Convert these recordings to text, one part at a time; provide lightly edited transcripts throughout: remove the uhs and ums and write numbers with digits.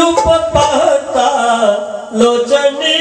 रूप पाहता लोचनी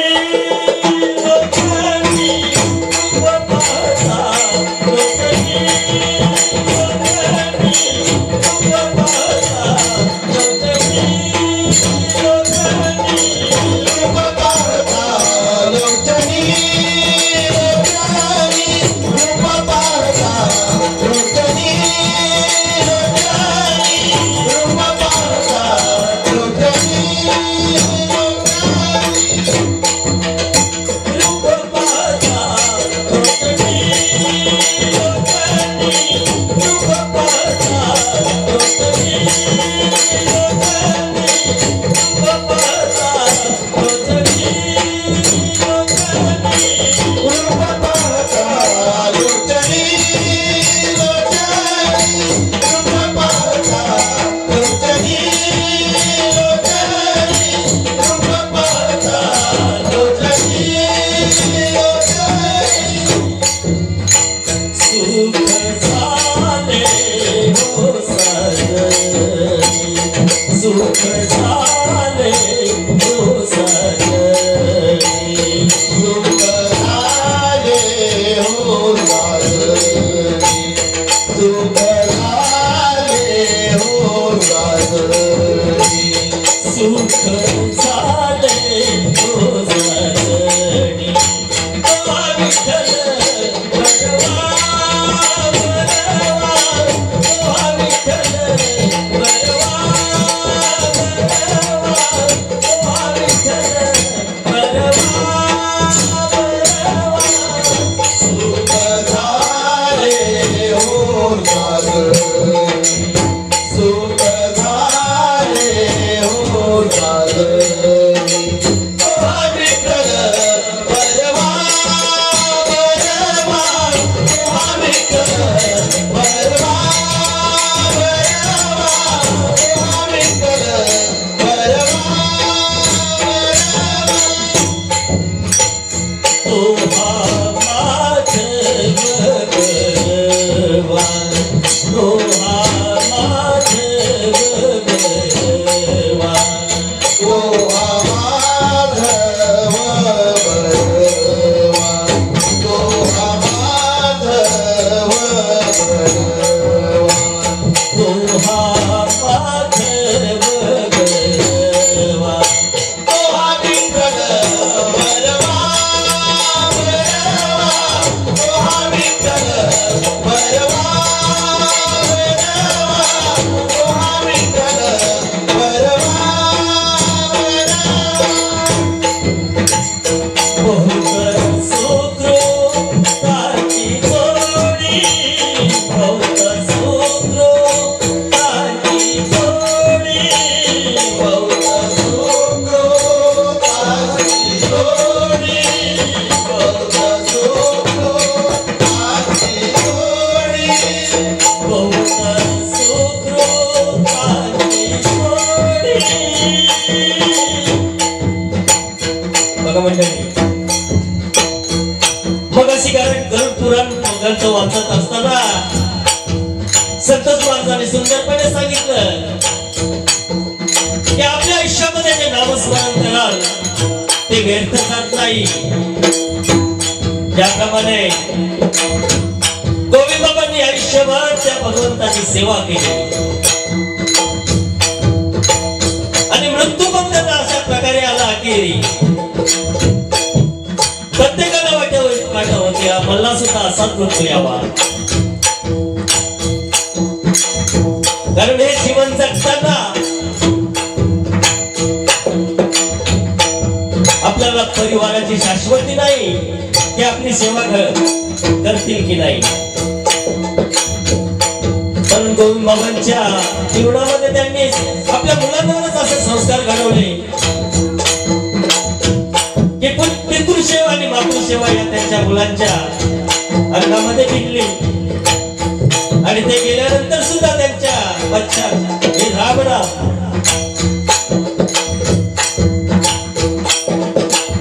वाचत असताना संतोष महाराजांनी सुंदरपणे सांगितलं की आपल्या आयुष्यामध्ये जे नामस्मरण कराल ते व्यर्थ जात नाही। ज्याप्रमाणे गोविंद बाबांनी आयुष्यभर त्या भगवंताची सेवा केली आणि मृत्यू पण त्यांना अशा प्रकारे आला की प्रत्येकाला वाटावं की मला सुद्धा असाच मृत्यू यावा, कारण हे जीवन जगताना आपल्याला परिवाराची शाश्वती नाही की आपली सेवा करतील की नाही। पण गोविंद बाबांच्या जीवनामध्ये त्यांनी आपल्या मुलांवरच असे संस्कार घडवले की पितृसेवा आणि मातृसेवा या त्यांच्या मुलांच्या अंगामध्ये टिकली आणि ते गेल्यानंतर सुद्धा त्यांच्या बच्चा हे रामराम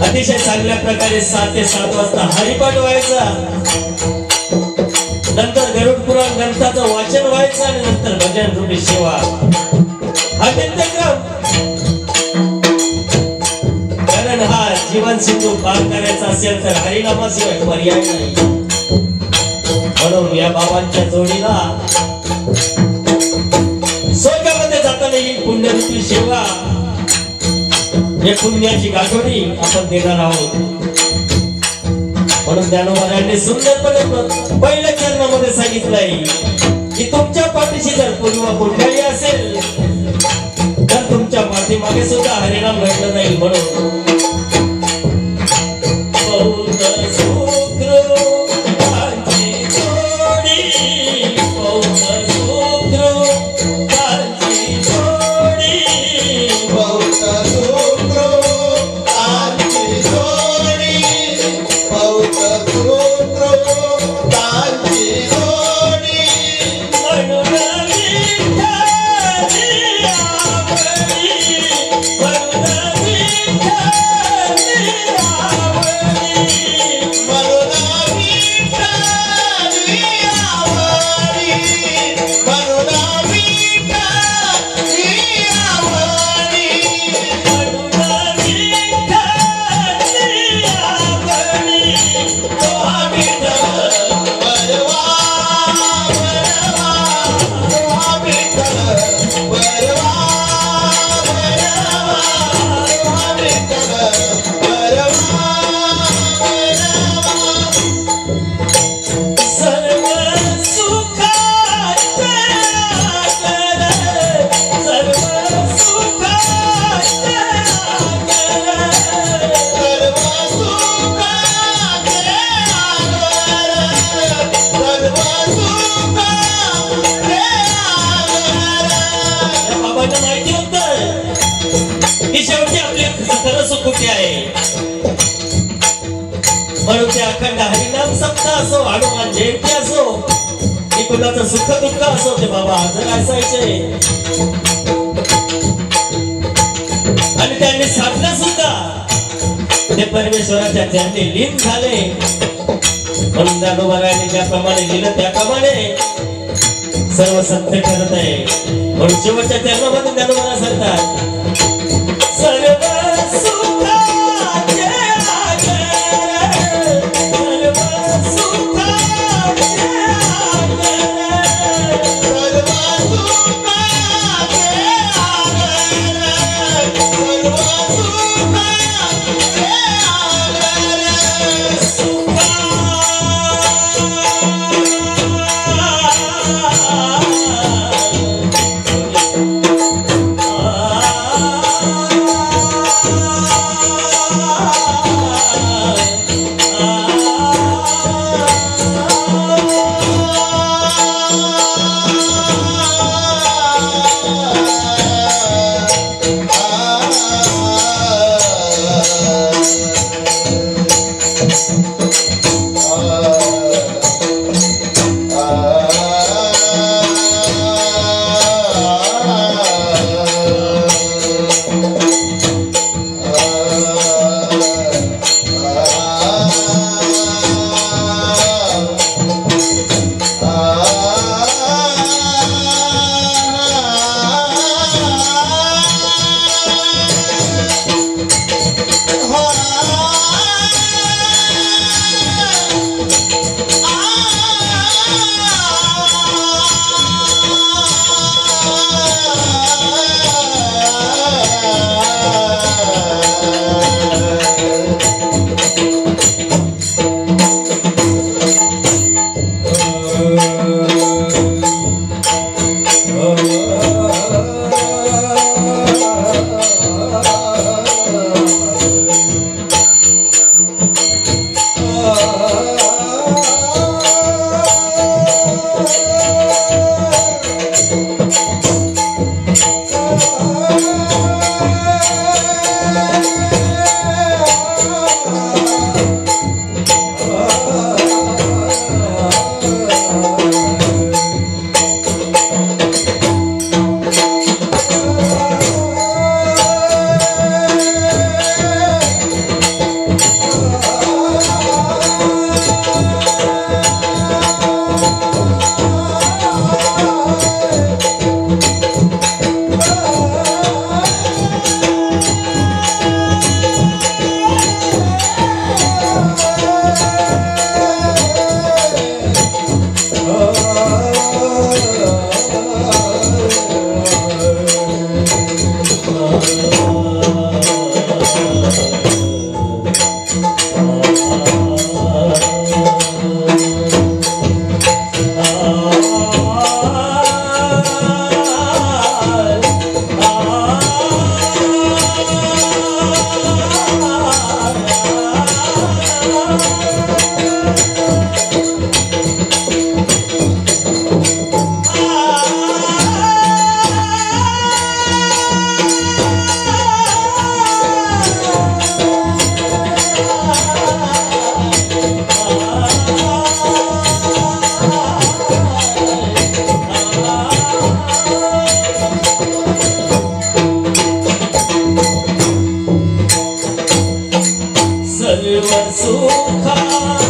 अतिशय चांगल्या प्रकारे 7 ते 7 वाजता हरिपाठ व्हायचा, नंतर गरुड पुराण ग्रंथाचं वाचन व्हायचं आणि नंतर भजन रूपी सेवा हा नित्यक्रम जीवन सिंधू पार करायचा असेल तर हरिनामाशिवाय पर्याय नाही. म्हणून या बाबांच्या जोडीला स्वर्गामध्ये जाताना ही पुण्यरूपी सेवा, हे पुण्याची गाठोडी आपण देणार आहोत. म्हणून ज्ञानोबांनी सुंदरपणे पहिल्या चरणामध्ये सांगितलंय की तुमच्या पाठीशी जर पूर्व कुंडली असेल तर तुमच्या पाठीमागे सुद्धा हरिनाम घडलं जाईल. म्हणून म्हणून ते अखंड हरिनाम सप्ताह असो, हनुमान जयंती असो, की कुणाचं सुख दुःख असो, ते बाबा हजर असायचे. आणि त्यांनी साधलं सुद्धा, ते परमेश्वराच्या चरणी लीन झाले. म्हणून ज्ञानोबांनी ज्याप्रमाणे लिहिलं त्याप्रमाणे सर्व सत्य करत आहे. म्हणून शेवटच्या चरणामध्ये ज्ञानोबा सांगतात सर्व सर्व सुखा